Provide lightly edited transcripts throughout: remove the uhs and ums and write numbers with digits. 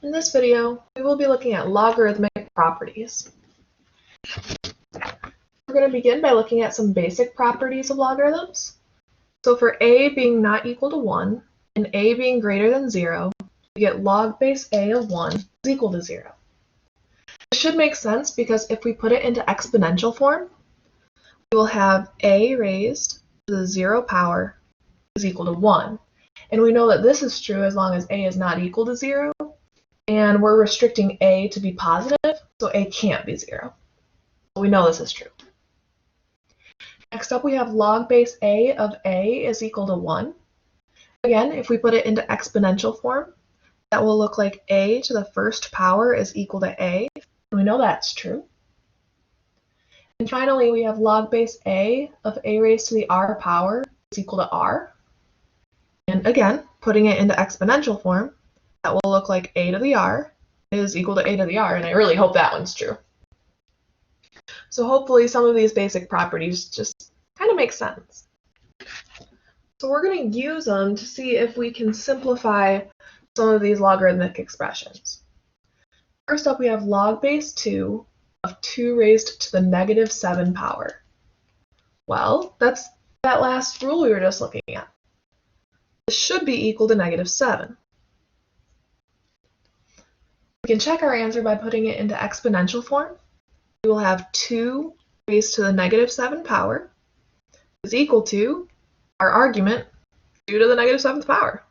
In this video, we will be looking at logarithmic properties. We're going to begin by looking at some basic properties of logarithms. So for a being not equal to 1 and a being greater than 0, we get log base a of 1 is equal to 0. This should make sense because if we put it into exponential form, we will have a raised to the 0 power is equal to 1. And we know that this is true as long as a is not equal to 0. And we're restricting a to be positive, so a can't be 0. We know this is true. Next up, we have log base a of a is equal to 1. Again, if we put it into exponential form, that will look like a to the first power is equal to a. And we know that's true. And finally, we have log base a of a raised to the r power is equal to r. And again, putting it into exponential form, that will look like a to the r is equal to a to the r, and I really hope that one's true. So hopefully some of these basic properties just kind of make sense. So we're going to use them to see if we can simplify some of these logarithmic expressions. First up, we have log base 2 of 2 raised to the negative 7 power. Well, that's that last rule we were just looking at. This should be equal to negative 7. We can check our answer by putting it into exponential form. We will have 2 raised to the negative 7 power is equal to our argument 2 to the negative 7th power.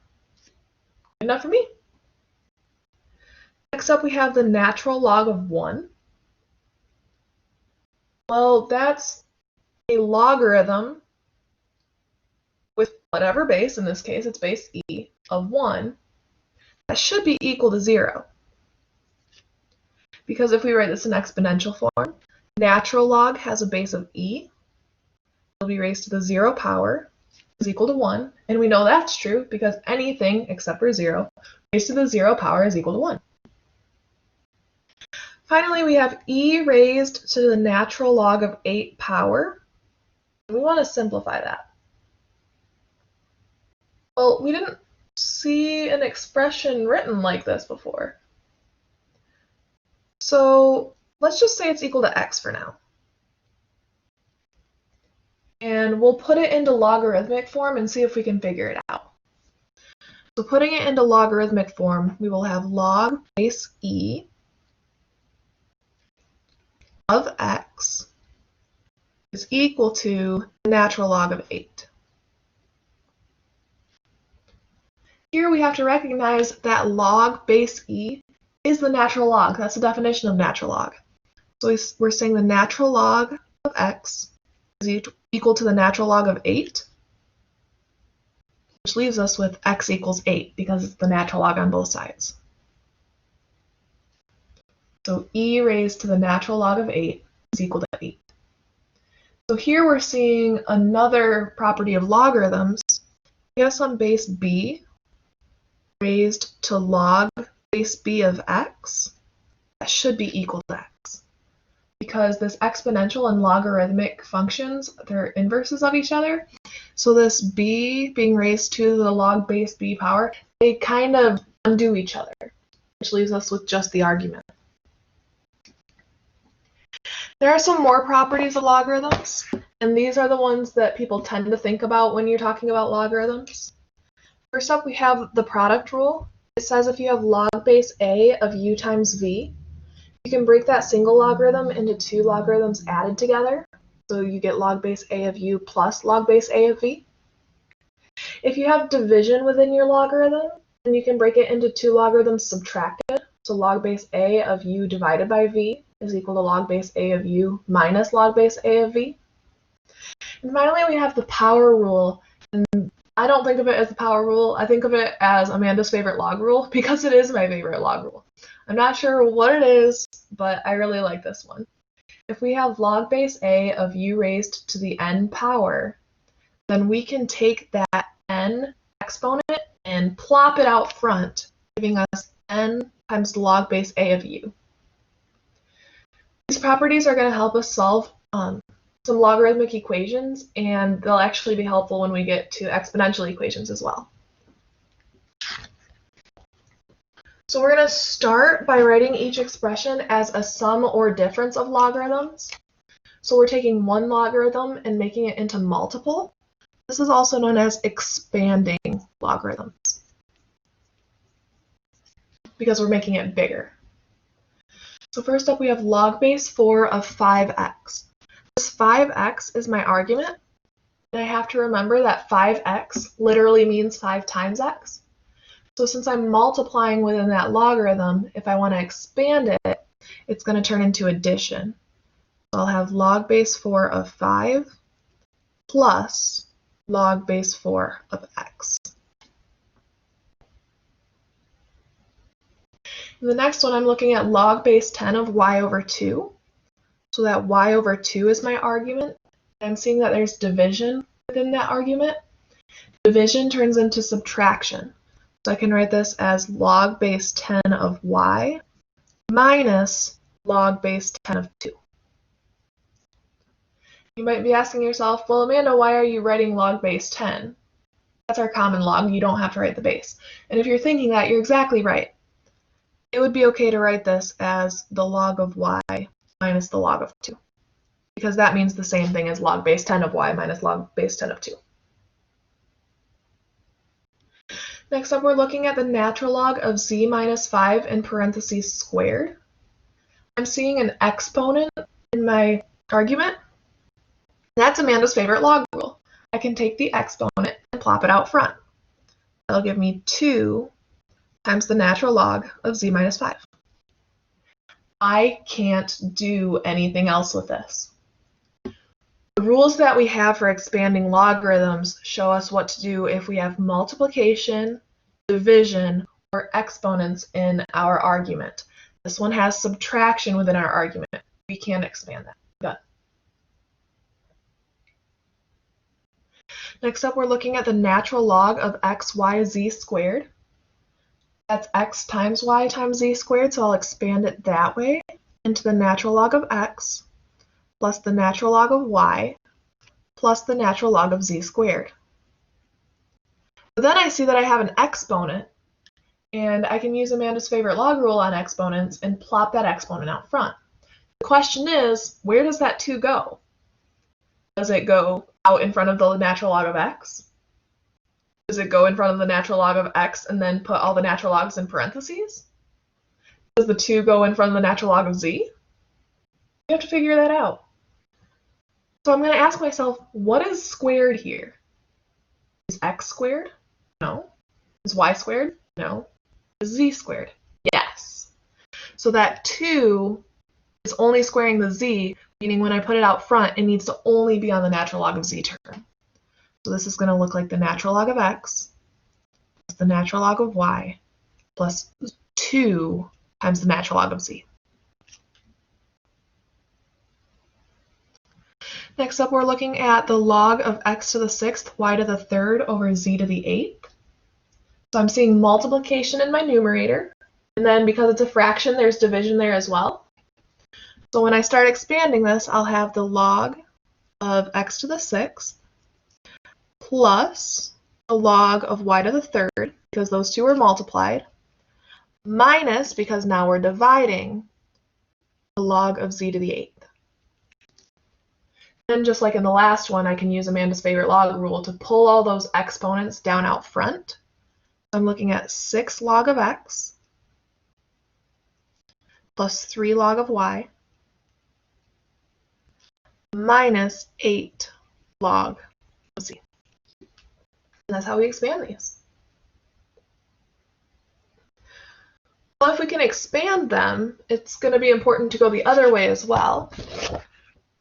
Good enough for me. Next up, we have the natural log of 1. Well, that's a logarithm with whatever base, in this case it's base e, of 1, that should be equal to 0. Because if we write this in exponential form, natural log has a base of e. It'll be raised to the 0 power is equal to 1. And we know that's true because anything except for 0 raised to the 0 power is equal to 1. Finally, we have e raised to the natural log of 8 power. We want to simplify that. Well, we didn't see an expression written like this before. So let's just say it's equal to x for now. And we'll put it into logarithmic form and see if we can figure it out. So putting it into logarithmic form, we will have log base e of x is equal to the natural log of 8. Here we have to recognize that log base e is the natural log. That's the definition of natural log. So we're saying the natural log of x is equal to the natural log of 8, which leaves us with x equals 8 because it's the natural log on both sides. So e raised to the natural log of 8 is equal to 8. So here we're seeing another property of logarithms. We have some base b raised to log base b of x, that should be equal to x. Because this exponential and logarithmic functions, they're inverses of each other. So this b being raised to the log base b power, they kind of undo each other, which leaves us with just the argument. There are some more properties of logarithms, and these are the ones that people tend to think about when you're talking about logarithms. First up, we have the product rule. It says if you have log base a of u times v, you can break that single logarithm into 2 logarithms added together. So you get log base a of u plus log base a of v. If you have division within your logarithm, then you can break it into 2 logarithms subtracted. So log base a of u divided by v is equal to log base a of u minus log base a of v. And finally, we have the power rule. And I don't think of it as the power rule. I think of it as Amanda's favorite log rule because it is my favorite log rule. I'm not sure what it is, but I really like this one. If we have log base a of u raised to the n power, then we can take that n exponent and plop it out front, giving us n times log base a of u. These properties are going to help us solve some logarithmic equations, and they'll actually be helpful when we get to exponential equations as well. So we're going to start by writing each expression as a sum or difference of logarithms. So we're taking one logarithm and making it into multiple. This is also known as expanding logarithms because we're making it bigger. So first up we have log base 4 of 5x. This 5x is my argument, and I have to remember that 5x literally means 5 times x. So since I'm multiplying within that logarithm, if I want to expand it, it's going to turn into addition. So I'll have log base 4 of 5 plus log base 4 of x. In the next one, I'm looking at log base 10 of y over 2. So that y over 2 is my argument. I'm seeing that there's division within that argument. Division turns into subtraction. So I can write this as log base 10 of y minus log base 10 of 2. You might be asking yourself, well, Amanda, why are you writing log base 10? That's our common log. You don't have to write the base. And if you're thinking that, you're exactly right. It would be okay to write this as the log of y minus the log of 2, because that means the same thing as log base 10 of y minus log base 10 of 2. Next up, we're looking at the natural log of z minus 5 in parentheses squared. I'm seeing an exponent in my argument. That's Amanda's favorite log rule. I can take the exponent and plop it out front. That'll give me 2 times the natural log of z minus 5. I can't do anything else with this. The rules that we have for expanding logarithms show us what to do if we have multiplication, division, or exponents in our argument. This one has subtraction within our argument. We can't expand that. Done. Next up, we're looking at the natural log of x, y, z squared. That's x times y times z squared, so I'll expand it that way into the natural log of x plus the natural log of y plus the natural log of z squared. But then I see that I have an exponent, and I can use Amanda's favorite log rule on exponents and plop that exponent out front. The question is, where does that 2 go? Does it go out in front of the natural log of x? Does it go in front of the natural log of x and then put all the natural logs in parentheses? Does the 2 go in front of the natural log of z? You have to figure that out. So I'm going to ask myself, what is squared here? Is x squared? No. Is y squared? No. Is z squared? Yes. So that 2 is only squaring the z, meaning when I put it out front, it needs to only be on the natural log of z term. So this is going to look like the natural log of x plus the natural log of y plus 2 times the natural log of z. Next up, we're looking at the log of x to the 6th, y to the 3rd over z to the 8th. So I'm seeing multiplication in my numerator, and then because it's a fraction, there's division there as well. So when I start expanding this, I'll have the log of x to the 6th plus the log of y to the 3rd, because those two are multiplied, minus, because now we're dividing, the log of z to the 8th. Then just like in the last one, I can use Amanda's favorite log rule to pull all those exponents down out front. I'm looking at 6 log of x plus 3 log of y minus 8 log of z. And that's how we expand these. Well, if we can expand them, it's going to be important to go the other way as well.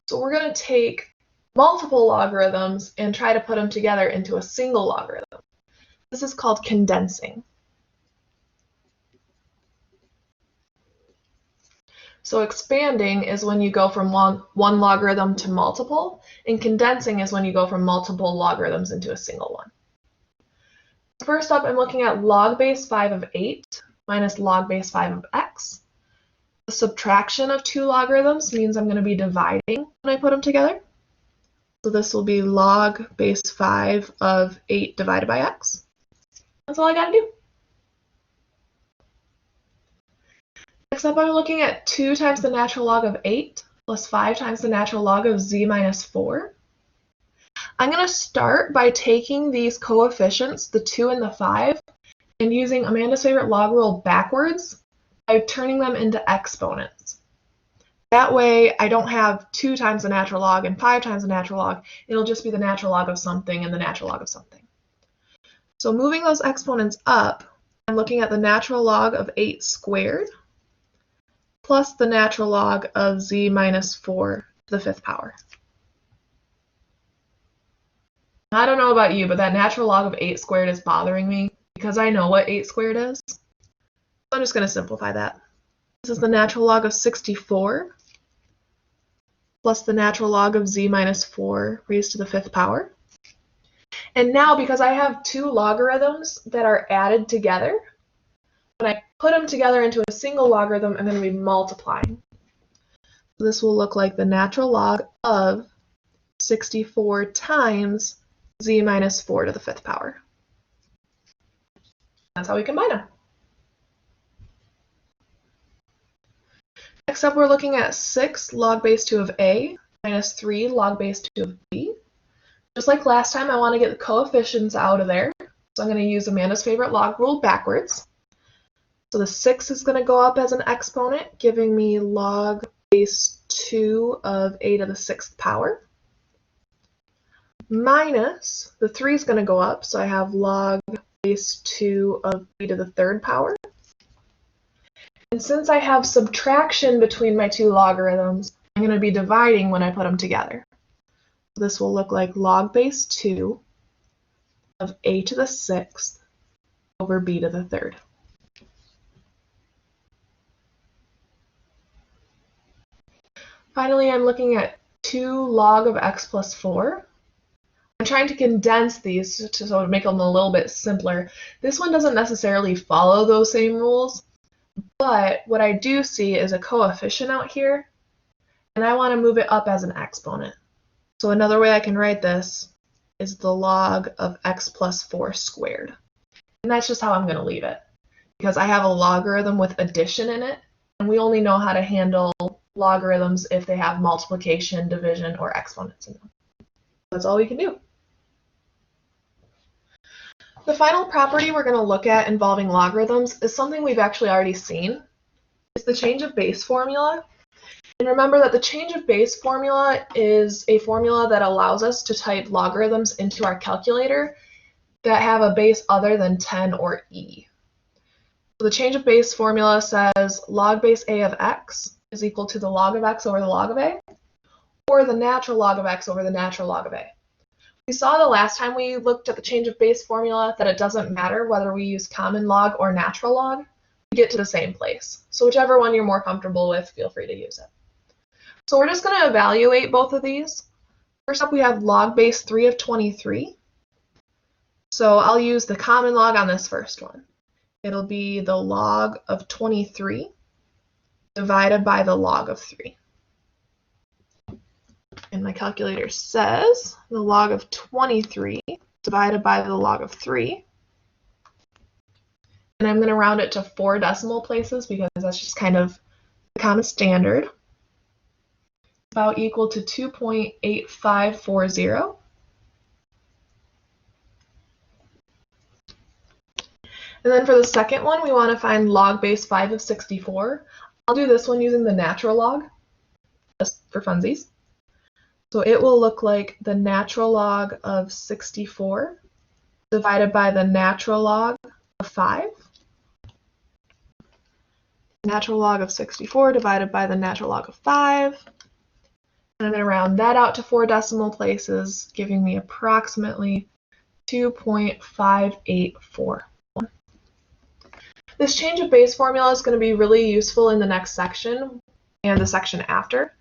So we're going to take multiple logarithms and try to put them together into a single logarithm. This is called condensing. So expanding is when you go from one logarithm to multiple, and condensing is when you go from multiple logarithms into a single one. First up, I'm looking at log base 5 of 8 minus log base 5 of x. The subtraction of 2 logarithms means I'm going to be dividing when I put them together. So this will be log base 5 of 8 divided by x. That's all I got to do. Next up, I'm looking at 2 times the natural log of 8 plus 5 times the natural log of z minus 4. I'm going to start by taking these coefficients, the 2 and the 5, and using Amanda's favorite log rule backwards by turning them into exponents. That way, I don't have 2 times the natural log and 5 times the natural log. It'll just be the natural log of something and the natural log of something. So moving those exponents up, I'm looking at the natural log of 8 squared plus the natural log of z minus 4 to the 5th power. I don't know about you, but that natural log of 8 squared is bothering me because I know what 8 squared is. So I'm just going to simplify that. This is the natural log of 64 plus the natural log of z minus 4 raised to the 5th power. And now, because I have 2 logarithms that are added together, when I put them together into a single logarithm, I'm going to be multiplying. So this will look like the natural log of 64 times z minus 4 to the 5th power. That's how we combine them. Next up, we're looking at 6 log base 2 of a minus 3 log base 2 of b. Just like last time, I want to get the coefficients out of there. So I'm going to use Amanda's favorite log rule backwards. So the 6 is going to go up as an exponent, giving me log base 2 of a to the 6th power. Minus, the 3 is going to go up, so I have log base 2 of b to the 3rd power. And since I have subtraction between my 2 logarithms, I'm going to be dividing when I put them together. This will look like log base 2 of a to the 6th over b to the 3rd. Finally, I'm looking at 2 log of x plus 4. I'm trying to condense these to make them a little bit simpler. This one doesn't necessarily follow those same rules, but what I do see is a coefficient out here, and I want to move it up as an exponent. So another way I can write this is the log of x plus 4 squared. And that's just how I'm going to leave it, because I have a logarithm with addition in it, and we only know how to handle logarithms if they have multiplication, division, or exponents in them. That's all we can do. The final property we're going to look at involving logarithms is something we've actually already seen. It's the change of base formula. And remember that the change of base formula is a formula that allows us to type logarithms into our calculator that have a base other than 10 or e. So the change of base formula says log base a of x is equal to the log of x over the log of a, or the natural log of x over the natural log of a. We saw the last time we looked at the change of base formula that it doesn't matter whether we use common log or natural log, we get to the same place. So whichever one you're more comfortable with, feel free to use it. So we're just going to evaluate both of these. First up, we have log base 3 of 23. So I'll use the common log on this first one. It'll be the log of 23 divided by the log of 3. And my calculator says the log of 23 divided by the log of 3. And I'm going to round it to 4 decimal places because that's just kind of the common standard. About equal to 2.8540. And then for the second one, we want to find log base 5 of 64. I'll do this one using the natural log, just for funsies. So it will look like the natural log of 64 divided by the natural log of 5. Natural log of 64 divided by the natural log of 5. And I'm going to round that out to 4 decimal places, giving me approximately 2.584. This change of base formula is going to be really useful in the next section and the section after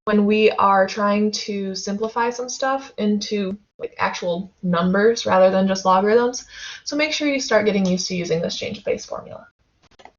when we are trying to simplify some stuff into like actual numbers rather than just logarithms. So make sure you start getting used to using this change of base formula.